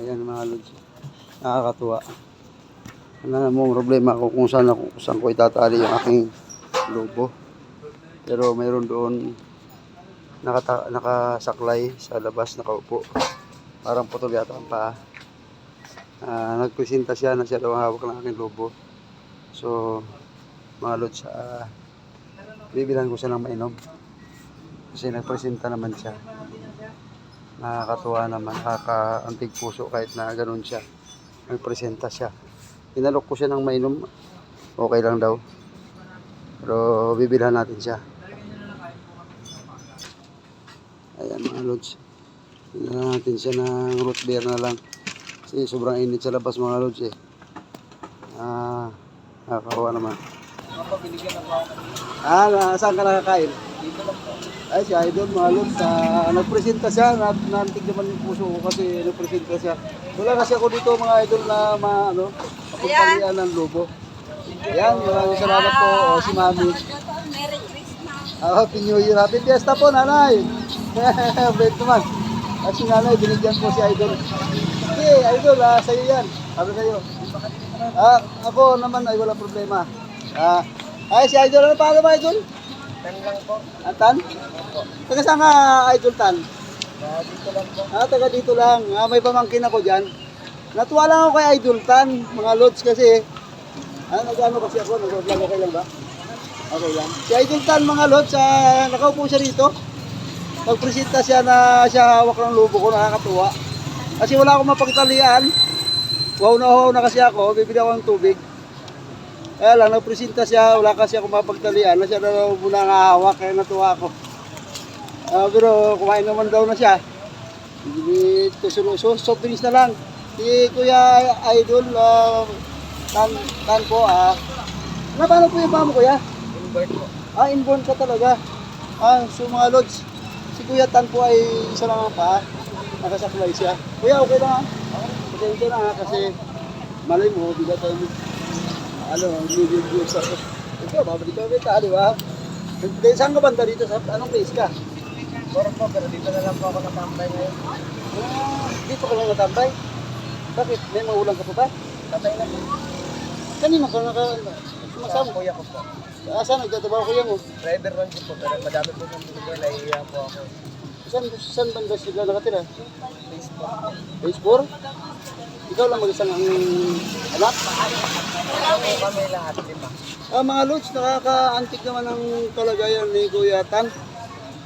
Yan mga lods. Nakakatuwa. Wala namang problema kung saan ko itatali yung aking lobo. Pero mayroon doon nakasaklay sa labas, nakaupo. Parang putol yata ang paa. Nagpresenta siya na siya daw ang hawak ng aking lobo. So, mga lods, bibilan ko siya ng mainom. Kasi nagpresenta naman siya. Nakakatuwa naman, nakakaantig puso kahit na ganun siya. Nagpresenta siya. Pinalok ko siya ng mainom. Okay lang daw. Pero bibilhan natin siya. Ayan mga lods. Bibilhan natin siya ng root beer na lang. Kasi sobrang init sa labas mga lods eh. Nakakawa naman. Saan ka nakakain? Dito lang po. Ay, si Idol, mga lods. Nagpresenta siya. Nantig naman yung puso ko kasi nagpresenta siya. Wala kasi ako dito mga idol na makumpalian ng lobo. Ayan, maraming salamat po. O, si Mami. Merry Christmas. Happy New Year. Happy Fiesta po, nanay. Wait naman. Si nanay, binigyan po si Idol. Okay, Idol, sa'yo yan. Sabi sa'yo. Ako naman ay wala problema. Ay, si Idol, ano pangalan mo, Idol? Tan lang po. Tan? Taga saan ka, Idol Tan? Dito lang po. Taga dito lang. May pamangkin ako dyan. Natuwa lang ako kay Idol Tan, mga lods kasi. Nag-ano kasi ako, nag-vlog, okay lang ba? Okay lang. Si Idol Tan, mga lods, nakaupo siya rito. Nagpresenta siya na siya hawak ng lobo ko, nakakatuwa. Kasi wala akong mapagtalian. Wow na kasi ako, bibili ako ng tubig. Kaya lang, nagpresenta siya, wala kasi ako mapagtalian. Na siya na muna nga hawak, kaya natuwa ako. Pero kumain naman daw na siya. Soft drinks na lang. Si Kuya Idol, tan po, paano po yung pamo, Kuya? Inborn po. Inborn ka talaga. So mga lods, si Kuya Tan po ay isa lang ang paa. Nakasaklay siya. Kuya, okay lang Pasensya na kasi malay mo, bigat tayo medium views ako. Ito, babalik kami ta, di ba? Saan ka banda dito? Anong place ka? Sorry po, pero dito na lang po ako natambay ngayon. Dito ka lang natambay? Bakit? May maulang ka pa ba? Tatay na po. Kanina ka sumasama? Kuya ko po. Saan nagtatrabaho kuya mo? Driver lang po, pero madami po ng tuloy, nahihiya po ako. Saan banda sila nakatira? Facebook. Base 4? Ikaw lang mag-isang ang anak? Ano kami lahat, 5. Mga lods, nakaka-antik naman ang kalagayan ni Kuya Tan.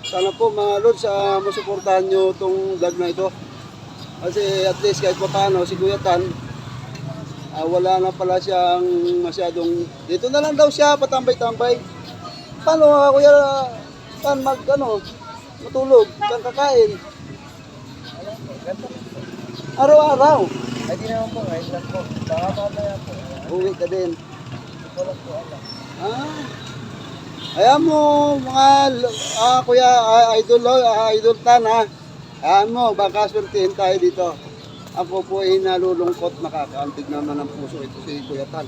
Sana po mga lods, masuportahan nyo itong vlog na ito. Kasi at least kahit pa paano, si Kuya Tan, wala na pala siyang masyadong... Dito na lang daw siya, patambay-tambay. Paano Kuya Tan matulog, kang kakain? Araw-araw. Ay, di naman po, ngayon lang po. Baka mamaya po. Uwi ka din. Hindi ko lang po alam. Ayan mo mga Kuya Idol Tan Ayan mo, baka swertihin tayo dito. Ako po ay nalulungkot, nakakaantig naman ng puso ito si Kuya Tan.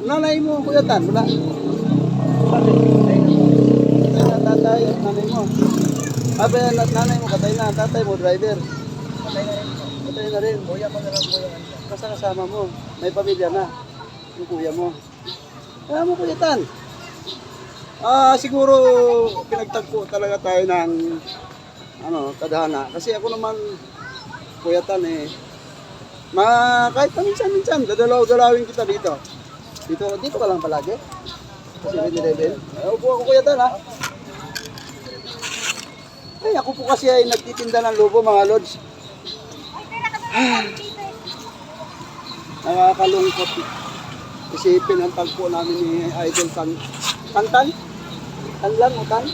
Nanay mo, Kuya Tan, wala. Tatay at nanay mo. Nanay mo, katay na. Tatay mo, driver. Tatay na rin po. Katay na rin. Kuya ko na lang po yung ano. Kasama mo. May pamilya na. Yung kuya mo. Kaya mo, Kuya Tan. Siguro pinagtagpo talaga tayo ng tadhana. Kasi ako naman, Kuya Tan kahit paminsan-minsan, dadalaw-dalawin kita dito. Dito ka lang palagi. Kasi 7-Eleven. Upo ako, Kuya Tan Ay, ako po kasi ay nagtitinda ng lobo, mga lods. Nakakalungkot. Isipin ang tagpo namin ni Idol Tan. Tan? Tan lang o Tan?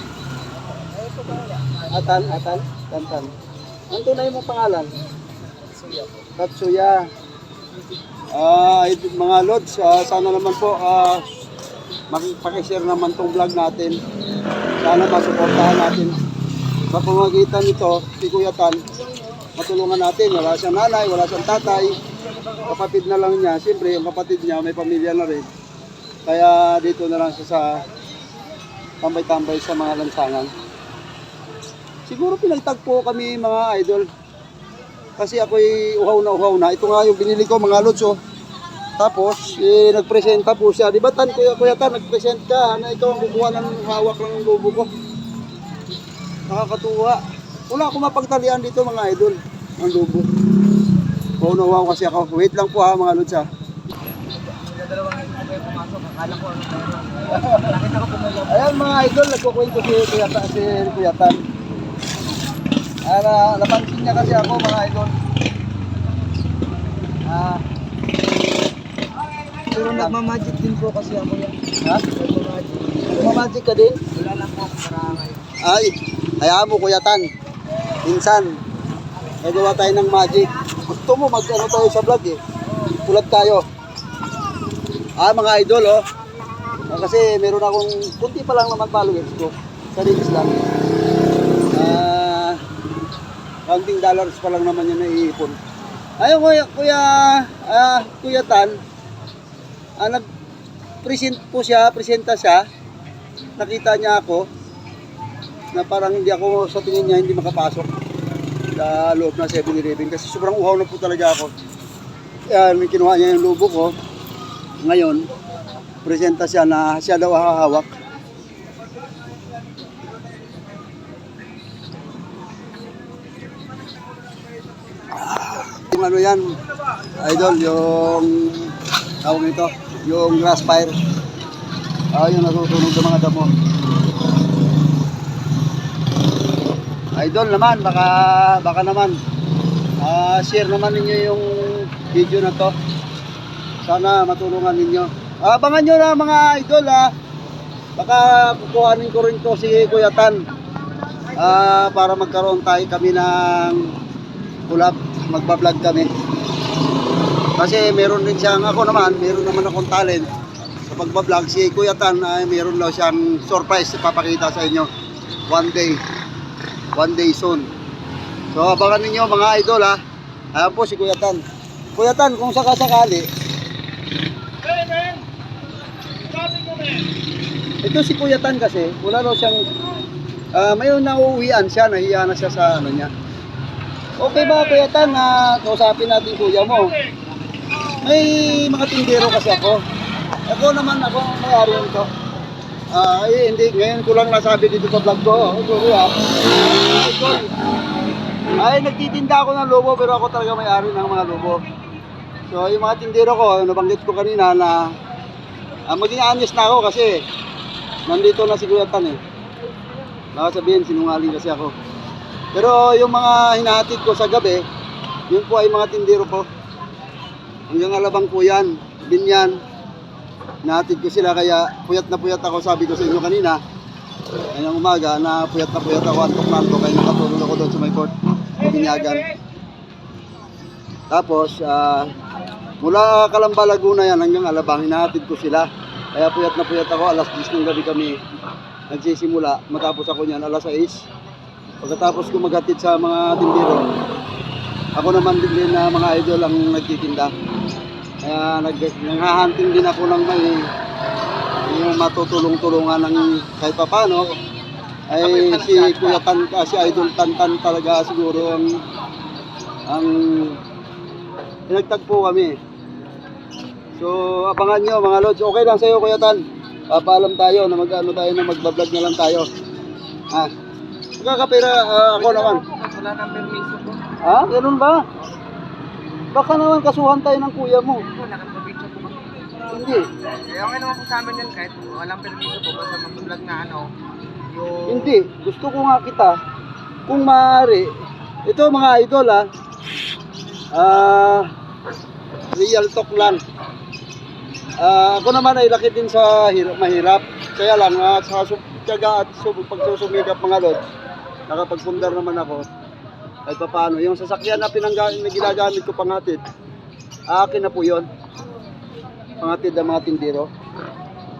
Tan. Ang tunay mong pangalan? Suya po. Tatsuya. Mga lods, sana naman po makipag-share naman tong vlog natin. Sana masuportahan natin. Sa pamamagitan nito, si Kuya Tan, matulungan natin. Wala siyang nanay, wala siyang tatay. Kapatid na lang niya. Siyempre, yung kapatid niya may pamilya na rin. Kaya dito na lang siya sa tambay-tambay sa mga lansangan. Siguro pinagtagpo kami mga idol. Kasi ako'y uhaw na. Ito nga yung binili ko mga lods, oh. Tapos, nagpresenta po siya. Di ba tan, Kuya Tan, nagpresent ka na ikaw ang kukuha ng hawak ng lobo ko. Nakakatuwa. Wala akong mapagtalian dito mga idol, ang lobo. Uhaw kasi ako. Wait lang po ha mga lods ha. Dalawang hindi ko kayo pumasok. Akala ko ano meron. Nakita ko pumasok. Ayan mga idol, nagkukwento si Kuya Tan. Napansin niya kasi ako mga idol. Pero nagmamagic din po kasi ako yan. Ha? Nagmamagic. Magic ka din? Wala lang po ako para ngayon. Ay, hayaan mo Kuya Tan. Minsan, nagawa tayo ng magic. Gusto mo mag-ano tayo sa vlog eh. Tulad tayo. Mga idol oh. Kasi meron akong kunti pa lang naman followers ko. Sarilis lang. Counting dollars pa lang naman yun naiipon. Ayun Kuya Tan. Presenta siya. Nakita niya ako na parang hindi ako sa tingin niya hindi makapasok sa loob ng 7-Eleven kasi sobrang uhaw na po talaga ako. Yan, kinuha niya yung lobo ko. Ngayon, presenta siya na siya daw hahawak. Yung ano yan, idol, yung tawag nito, yung grass fire. Yung nasusunog ng mga damo. Idol naman, baka naman share naman ninyo yung video na to. Sana matulungan ninyo. Abangan nyo na mga idol baka kukuhanin ko rin to si Kuya Tan para magkaroon tayo kami ng collab, magbablog kami. Kasi meron din siyang, meron naman akong talent sa pagbablog. Si Kuya Tan ay meron daw siyang surprise ipapakita sa inyo one day soon. So abangan ninyo mga idol Ayan po si Kuya Tan. Kuya Tan, kung sakasakali ito si Kuya Tan kasi wala raw siyang may nauuwian siya, nahiya na siya sa ano niya. Okay ba Kuya Tan na kausapin natin kuya mo? May mga tindero kasi ako. Ako ang may-ari nito. Hindi, ngayon ko lang nasabi dito sa vlog ko. Nagtitinda ako ng lobo pero ako talaga may-ari ng mga lobo. So yung mga tindero ko, nabanggit ko kanina na maging honest na ako kasi nandito na si Kuya Tan eh. Baka sabihin sinungaling kasi ako. Pero yung mga hinahatid ko sa gabi, yun po ay mga tindero ko. Hanggang Alabang po yan, Binyan. Hinahatid ko sila kaya puyat na puyat ako, sabi ko sa inyo kanina. Ngayong umaga na puyat ako, antok kaya nakatulog ako doon sa may court, Binyagan. Tapos, mula Calamba, Laguna yan hanggang Alabang, hinahatid ko sila. Kaya puyat na puyat ako, alas 10 ng gabi kami nagsisimula. Matapos ako niyan, alas 6. Pagkatapos ko maghatid sa mga tindero, ako naman din na mga idol ang nagtitinda. Kaya naghahunting din ako ng may yung matutulong-tulungan ng kahit papano. Ay si Kuya Tan, si Idol Tan talaga siguro ang pinagtagpo kami. So abangan nyo mga lods. Okay lang sa'yo Kuya Tan. Papaalam tayo na magbablog na lang tayo. Magkakapira ako naman. Wala nang permiso po. Ganun ba? Baka naman kasuhan tayo ng kuya mo. Nakapabitsa po kami. Hindi. Okay naman po sa amin yan kahit walang permiso po basta mag-vlog na yung... Hindi. Gusto ko nga kita, kung maaari, ito mga idol real talk lang. Ako naman ay laki din sa mahirap. Kaya lang, sa tiyaga at pagsusumikap mga lods, nakapagpundar naman ako. Kahit pa paano, yung sasakyan na ginagamit ko pangatid, akin na po yun. Pangatid ng mga tindero.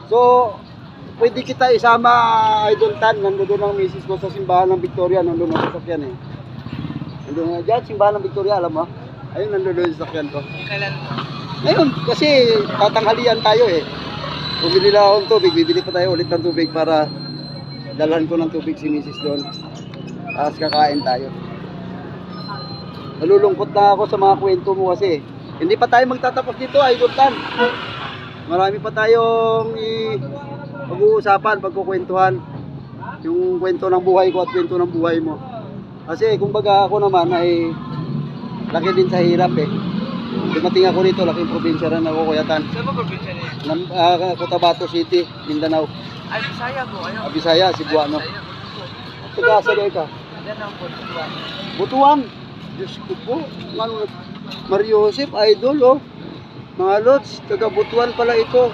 So, pwede kita isama Idol Tan, nandun ang misis ko sa simbahan ng Victoria, nandun ang sasakyan eh. Nandun dyan, simbahan ng Victoria, alam mo? Ayun, nandun yung sasakyan ko. Kailan po? Ngayon, kasi tatanghalian tayo eh. Bumili lang akong tubig, bibili pa tayo ulit ng tubig para dalhan ko ng tubig si misis doon. Tapos kakain tayo. Nalulungkot na ako sa mga kwento mo kasi. Hindi pa tayo magtatapos dito, Idol Tan. Marami pa tayong pag-uusapan, pagkukwentuhan. Yung kwento ng buhay ko at kwento ng buhay mo. Kasi kumbaga ako naman ay laki din sa hirap eh. Dumating ako rito, laking probinsya rin ako, Kuya Tan. Saan ba probinsya niya? Cotabato City, Mindanao. Ay, Bisaya po. Ayun. Bisaya, Cebuano. Bisaya. Taga-asa doon ka? Yan ang po. Butuan. Diyos ko po. Mario Joseph, idol oh. Mga lods, taga Butuan pala ito.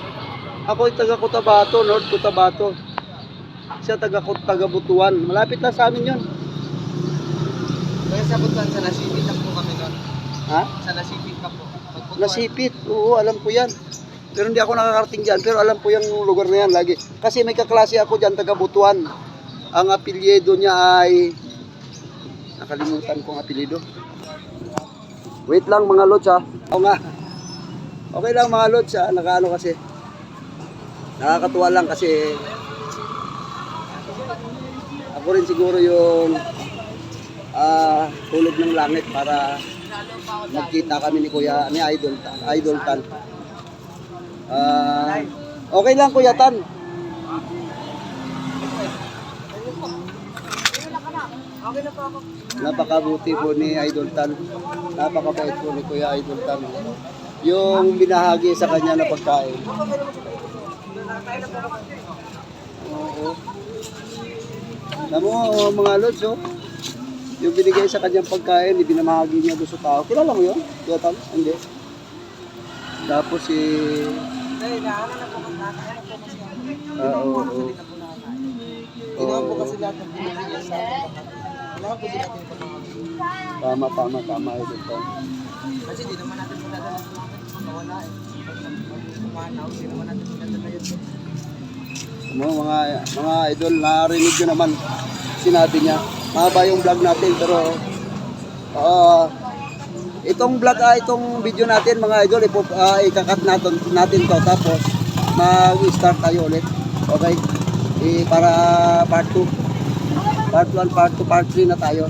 Ako ay taga Cotabato, North Cotabato. Siya taga Butuan. Malapit lang sa amin yun. Kaya sa Butuan, sa Nasipit lang po kami doon. Ha? Sa Nasipit pa po. Pag Butuan, Nasipit. Oo, alam ko yan. Pero hindi ako nakakarating dyan. Pero alam ko yung lugar na yan lagi. Kasi may kaklase ako dyan, taga Butuan. Ang apelyido niya ay... Nakalimutan ko ang apelyido. Wait lang mga lods ha. Oo nga. Okay lang mga lods ha. Nakaano kasi. Nakakatuwa lang kasi... Ako rin siguro yung... tulog ng langit para... Magkita kami ni Kuya, ni Idol Tan. Okay lang Kuya Tan. okay na po ako. Napakabuti po ni Idol Tan. Napakabait po ni Kuya Idol Tan. Yung binahagi sa kanya na pagkain. Oo. Alam mo mga lods oh. Yung binigay sa kanyang pagkain, ibinamahagi niya doon sa tao. Kilala mo yun? Kuya Tan? Hindi. Tapos si... Hindi, naano na po mas nakakain po mas Oo. Ginawa po kasi lahat ng binibigay sa akin. Kailangan po sila natin ipamahagi. Tama, Idol Tan. Kasi di naman natin madadala sa mga mawala eh. Pag pumanaw, di naman natin madadala yun. Mga idol, narinig nyo naman sinabi niya. Mahaba yung vlog natin pero itong vlog, itong video natin mga idol, ikakat natin to tapos mag-start tayo ulit. Okay? Para part 2, part 1, part 2, part 3 na tayo.